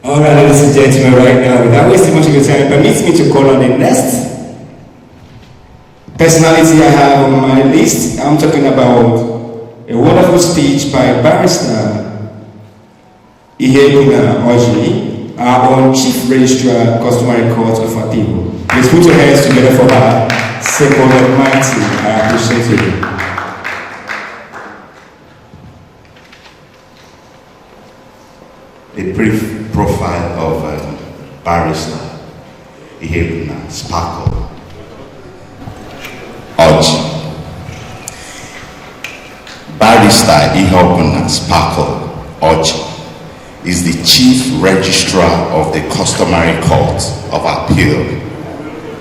Alright, ladies and gentlemen, right now, without wasting much of your time, permits me to call on the next personality I have on my list. I'm talking about a wonderful speech by Barrister Iheobuna, our own Chief Registrar, Customary Court of Appeal. Please put your hands together for her. Simple and mighty. I appreciate you. A brief profile of Barrister Iheobuna Sparkle Oji. Barrister Iheobuna Sparkle Oji is the Chief Registrar of the Customary Court of Appeal,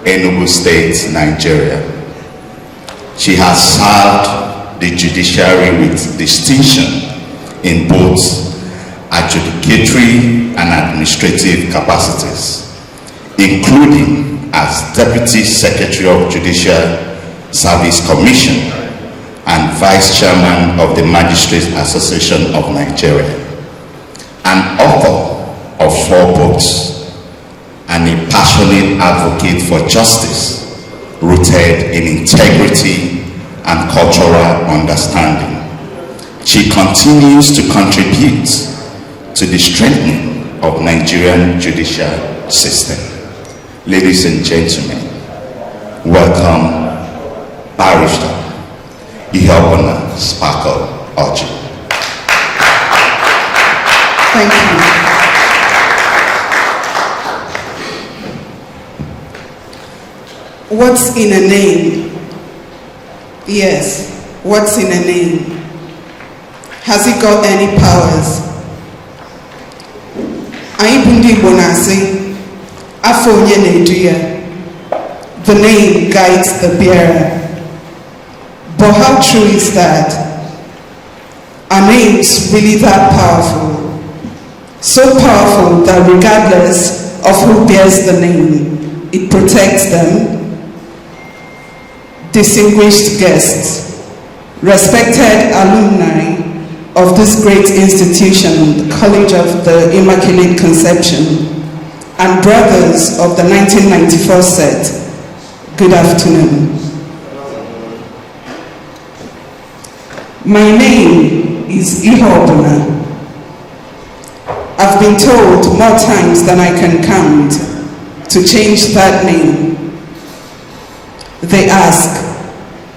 Enugu State, Nigeria. She has served the judiciary with distinction in both adjudicatory and administrative capacities, including as Deputy Secretary of Judicial Service Commission and Vice Chairman of the Magistrates Association of Nigeria, an author of 4 books, and a passionate advocate for justice rooted in integrity and cultural understanding. She continues to contribute to the strengthening of Nigerian judicial system. Ladies and gentlemen, welcome Barrister Iheobuna Sparkle Oji. Thank you. What's in a name? Yes, what's in a name? Has it got any powers? The name guides the bearer. But how true is that? Are names really that powerful? So powerful that regardless of who bears the name, it protects them. Distinguished guests, respected alumni of this great institution, the College of the Immaculate Conception, and brothers of the 1994 set, good afternoon. My name is Iheobuna. I've been told more times than I can count to change that name. They ask,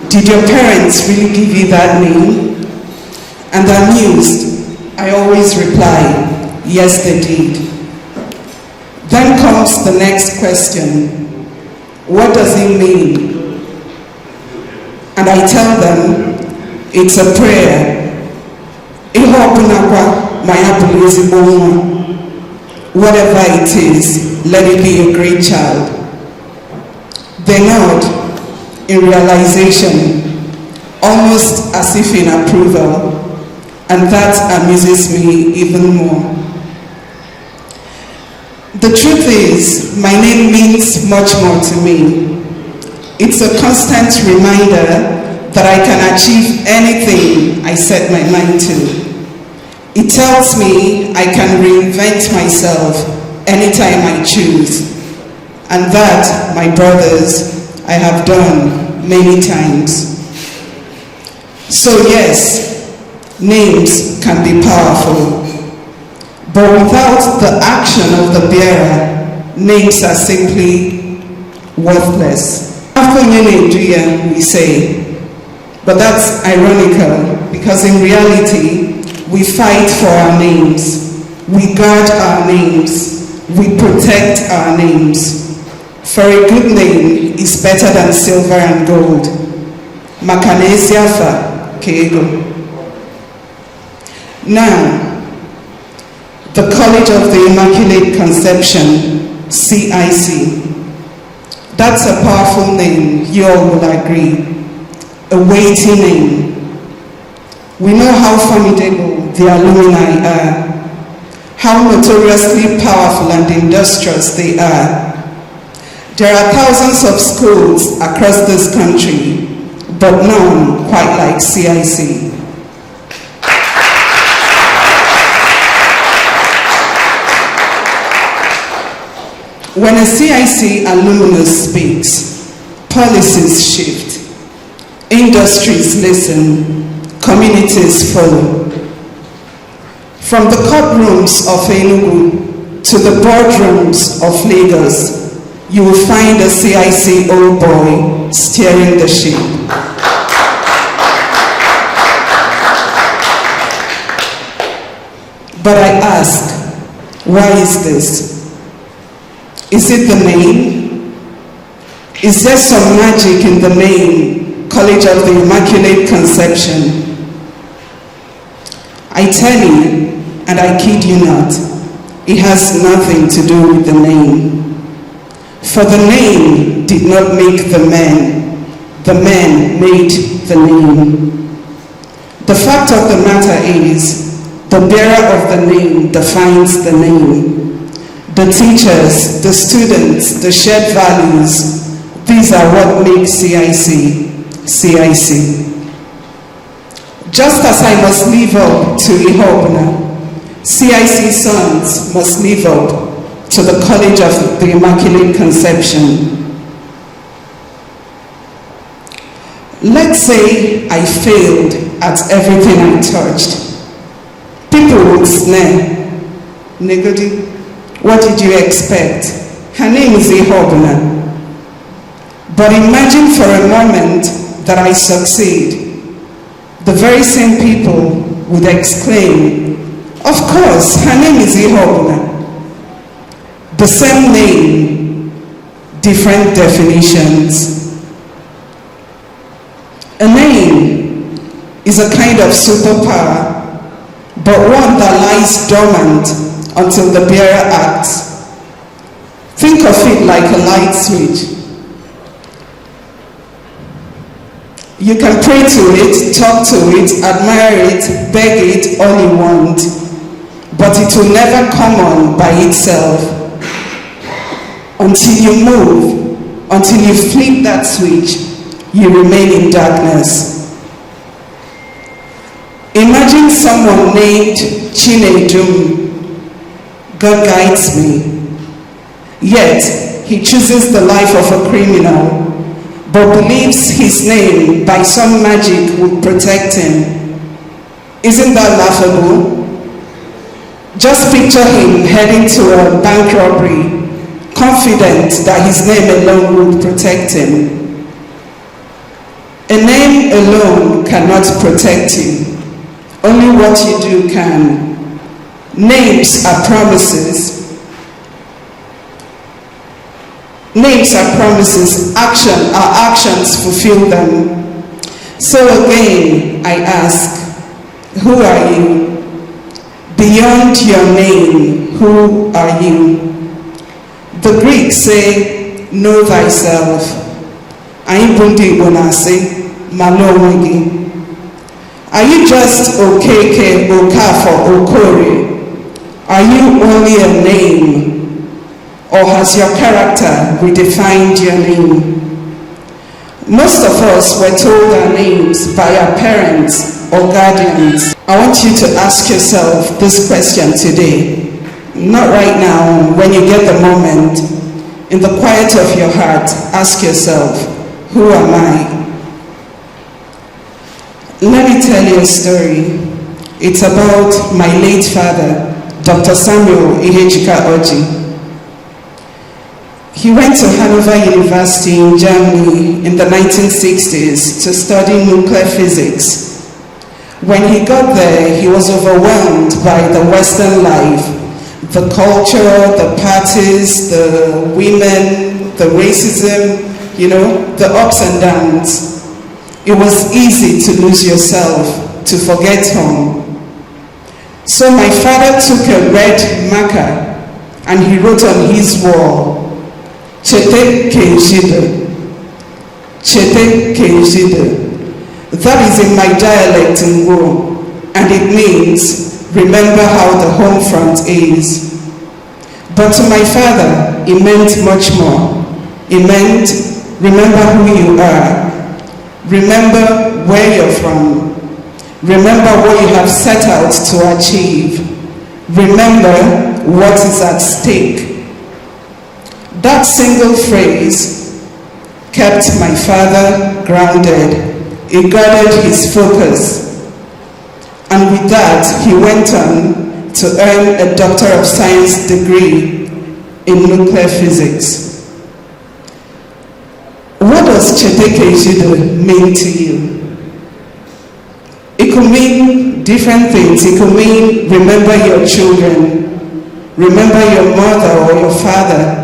did your parents really give you that name? And amused, I always reply, yes, they did. Then comes the next question, what does it mean? And I tell them, it's a prayer. Whatever it is, let it be a great child. They nod in realization, almost as if in approval, and that amuses me even more. The truth is, my name means much more to me. It's a constant reminder that I can achieve anything I set my mind to. It tells me I can reinvent myself anytime I choose. And that, my brothers, I have done many times. So yes, names can be powerful. But without the action of the bearer, names are simply worthless. We say, but that's ironical because in reality, we fight for our names, we guard our names, we protect our names. For a good name is better than silver and gold. Makanesia fa kego. Now, the College of the Immaculate Conception, CIC. That's a powerful name, you all will agree. A weighty name. We know how formidable the alumni are, how notoriously powerful and industrious they are. There are thousands of schools across this country, but none quite like CIC. When a CIC alumnus speaks, policies shift, industries listen, communities follow. From the courtrooms of Enugu to the boardrooms of Lagos, you will find a CIC old boy steering the ship. But I ask, why is this? Is it the name? Is there some magic in the name, College of the Immaculate Conception? I tell you, and I kid you not, it has nothing to do with the name. For the name did not make the man made the name. The fact of the matter is, the bearer of the name defines the name. The teachers, the students, the shared values, these are what make CIC, CIC. Just as I must live up to Iheobuna, CIC sons must live up to the College of the Immaculate Conception. Let's say I failed at everything I touched. People would snare. Negodi, what did you expect? Her name is Iheobuna. But imagine for a moment that I succeed. The very same people would exclaim, of course, her name is Iheobuna. The same name, different definitions. A name is a kind of superpower, but one that lies dormant until the bearer acts. Think of it like a light switch. You can pray to it, talk to it, admire it, beg it all you want, but it will never come on by itself. Until you move, until you flip that switch, you remain in darkness. Imagine someone named Chinedum. God guides me. Yet, he chooses the life of a criminal, but believes his name by some magic will protect him. Isn't that laughable? Just picture him heading to a bank robbery, confident that his name alone would protect him. A name alone cannot protect you. Only what you do can. Names are promises. Names are promises. Our actions fulfill them. So again, I ask, who are you? Beyond your name, who are you? The Greeks say, know thyself. Aibundi bonase, malowegi. Are you just Okeke, Okafo, Okori? Are you only a name? Or has your character redefined your name? Most of us were told our names by our parents or guardians. I want you to ask yourself this question today. Not right now, when you get the moment. In the quiet of your heart, ask yourself, who am I? Let me tell you a story. It's about my late father, Dr. Samuel Ihejika-Orji. He went to Hanover University in Germany in the 1960s to study nuclear physics. When he got there, he was overwhelmed by the Western life, the culture, the parties, the women, the racism, the ups and downs. It was easy to lose yourself, to forget home. So my father took a red marker and he wrote on his wall, Chete Kejide. Chete Kejide. That is in my dialect in Wo, and it means, remember how the home front is. But to my father, it meant much more. It meant, remember who you are. Remember where you're from. Remember what you have set out to achieve. Remember what is at stake. That single phrase kept my father grounded. It guarded his focus. And with that, he went on to earn a Doctor of Science degree in nuclear physics. What does Chete Kejide mean to you? It could mean different things. It could mean remember your children, remember your mother or your father.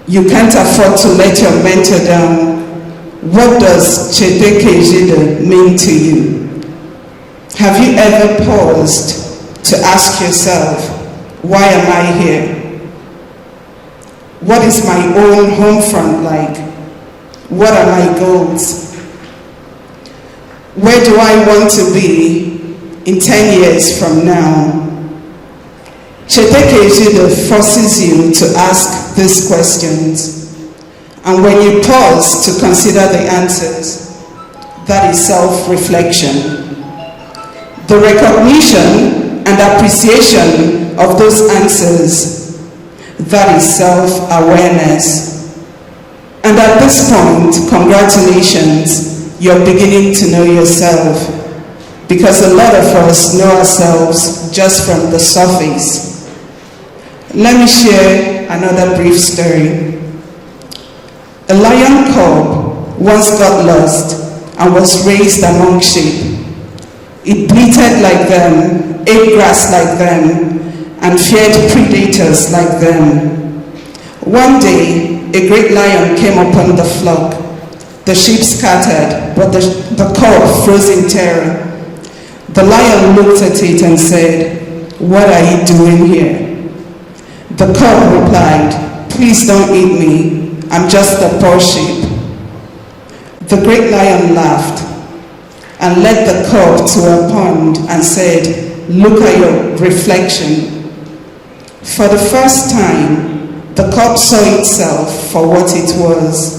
You can't afford to let your mentor down. What does Chete Kejide mean to you? Have you ever paused to ask yourself, why am I here? What is my own home front like? What are my goals? Where do I want to be in 10 years from now? Chete Kejide forces you to ask these questions. And when you pause to consider the answers, that is self-reflection. The recognition and appreciation of those answers, that is self-awareness. And at this point, congratulations. You're beginning to know yourself, because a lot of us know ourselves just from the surface. Let me share another brief story. A lion cub once got lost and was raised among sheep. It bleated like them, ate grass like them, and feared predators like them. One day, a great lion came upon the flock. The sheep scattered, but the cub froze in terror. The lion looked at it and said, "What are you doing here?" The cub replied, "Please don't eat me. I'm just a poor sheep." The great lion laughed and led the cub to a pond and said, "Look at your reflection." For the first time, the cub saw itself for what it was.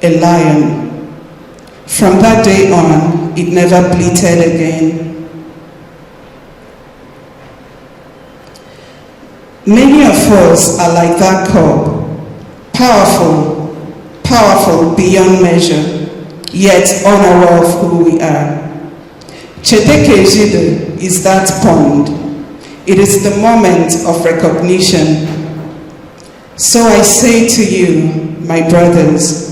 A lion. From that day on, it never bleated again. Many of us are like that cub, powerful beyond measure, yet unaware of who we are. Chete Kejide is that pond. It is the moment of recognition. So I say to you, my brothers,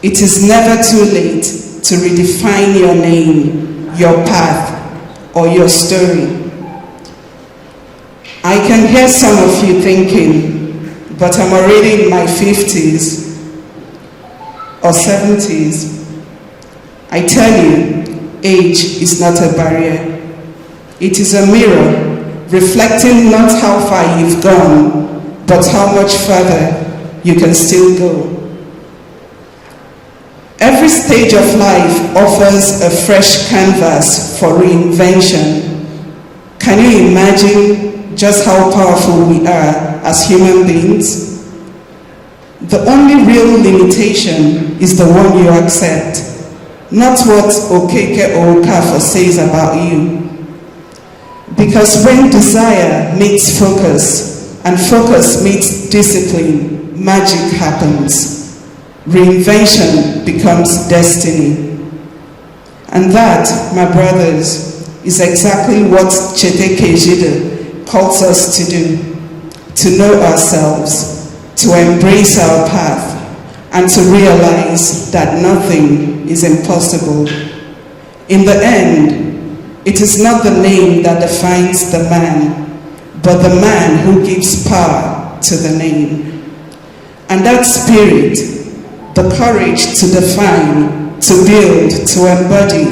it is never too late to redefine your name, your path, or your story. I can hear some of you thinking, but I'm already in my 50s or 70s. I tell you, age is not a barrier. It is a mirror reflecting not how far you've gone, but how much further you can still go. Every stage of life offers a fresh canvas for reinvention. Can you imagine just how powerful we are as human beings? The only real limitation is the one you accept, not what Okeke or Okafor says about you. Because when desire meets focus, and focus meets discipline, magic happens. Reinvention becomes destiny. And that, my brothers, is exactly what Chete Kejide calls us to do. To know ourselves, to embrace our path, and to realize that nothing is impossible. In the end, it is not the name that defines the man, but the man who gives power to the name. And that spirit, the courage to define, to build, to embody,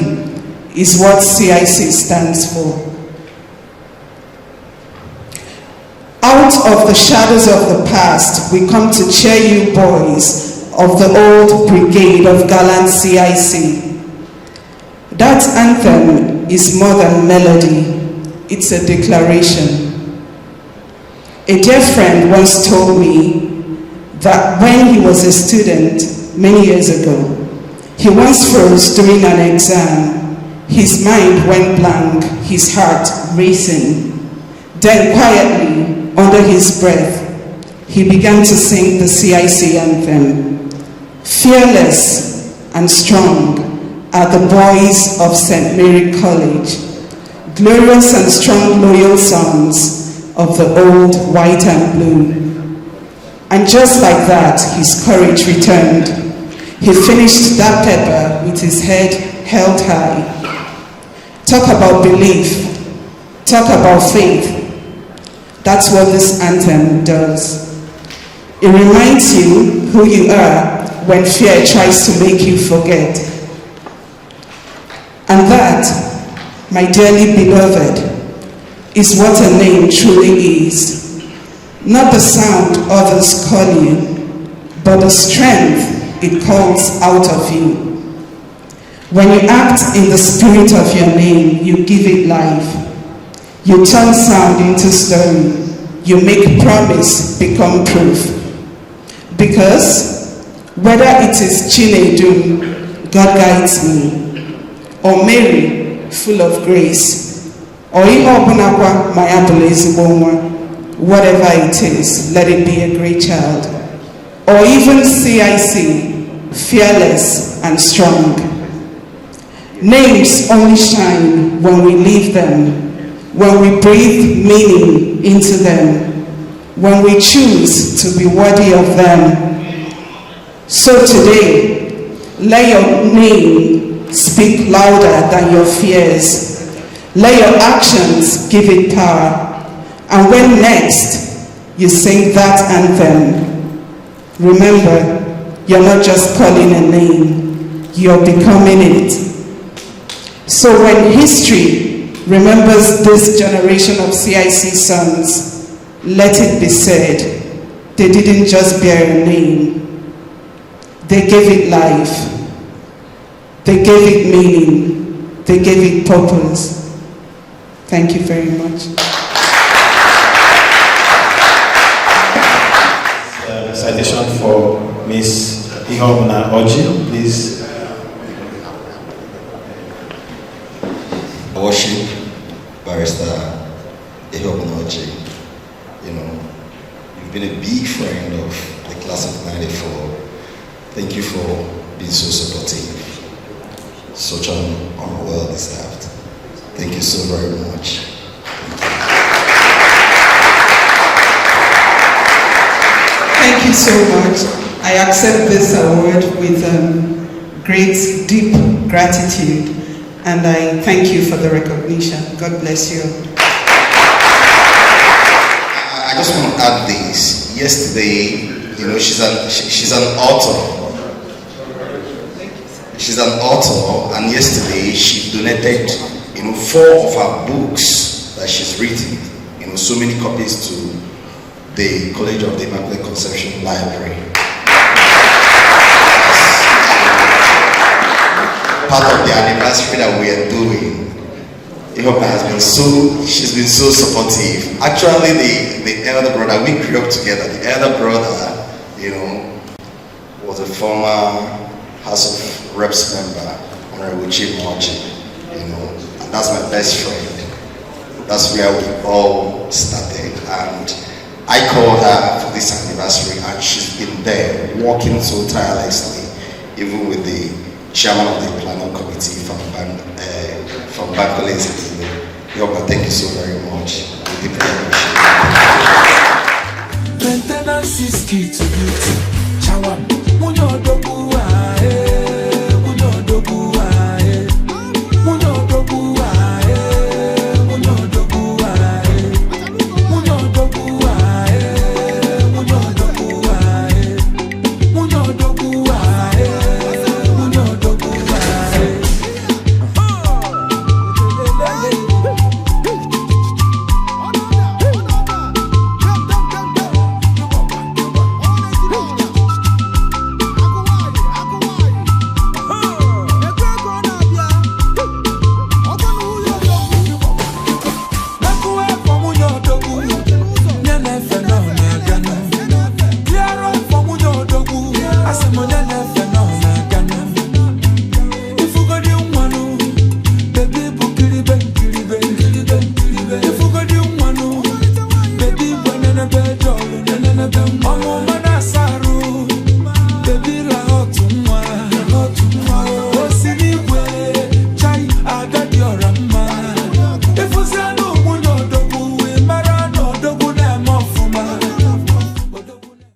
is what CIC stands for. Out of the shadows of the past, we come to cheer you boys of the old brigade of gallant CIC. That anthem is more than melody, it's a declaration. A dear friend once told me that when he was a student many years ago, he once froze during an exam. His mind went blank, his heart racing. Then quietly, under his breath, he began to sing the CIC anthem. Fearless and strong are the boys of St. Mary College, glorious and strong loyal sons of the old white and blue. And just like that, his courage returned. He finished that paper with his head held high. Talk about belief, talk about faith. That's what this anthem does. It reminds you who you are when fear tries to make you forget. And that, my dearly beloved, is what a name truly is. Not the sound others call you, but the strength it calls out of you. When you act in the spirit of your name, you give it life. You turn sound into story. You make promise become proof. Because whether it is Chinedu, God guides me, or Mary, full of grace, or Iheobuna, my whatever it is, let it be a great child, or even CIC, fearless and strong. Names only shine when we leave them, when we breathe meaning into them, when we choose to be worthy of them. So today, let your name speak louder than your fears. Let your actions give it power. And when next you sing that anthem, remember, you're not just calling a name, you're becoming it. So when history remembers this generation of CIC sons, let it be said, they didn't just bear a name, they gave it life, they gave it meaning, they gave it purpose. Thank you very much. Citation for Ms. Iheobuna Oji, please. Worship Barrister Iheobuna Oji. You know, you've been a big friend of the class of '94. Thank you for being so supportive. Such an honor well deserved. Thank you so very much. Thank you so much. I accept this award with great, deep gratitude, and I thank you for the recognition. God bless you. I just want to add this. Yesterday, you know, she's an author. She's an author, and yesterday she donated, you know, 4 of her books that she's written, you know, so many copies to the College of the Immaculate Conception Library. Part of the anniversary that we are doing. Iheobuna she's been so supportive. Actually, the elder brother, we grew up together. The elder brother, you know, was a former House of Reps member, Honorable Chief Mochi, you know, and that's my best friend. That's where we all started, and I called her for this anniversary, and she's been there working so tirelessly, even with the chairman of the planning committee from Bankoles. Iheobuna, thank you so very much. We deeply appreciate it. Maintenance is key to you.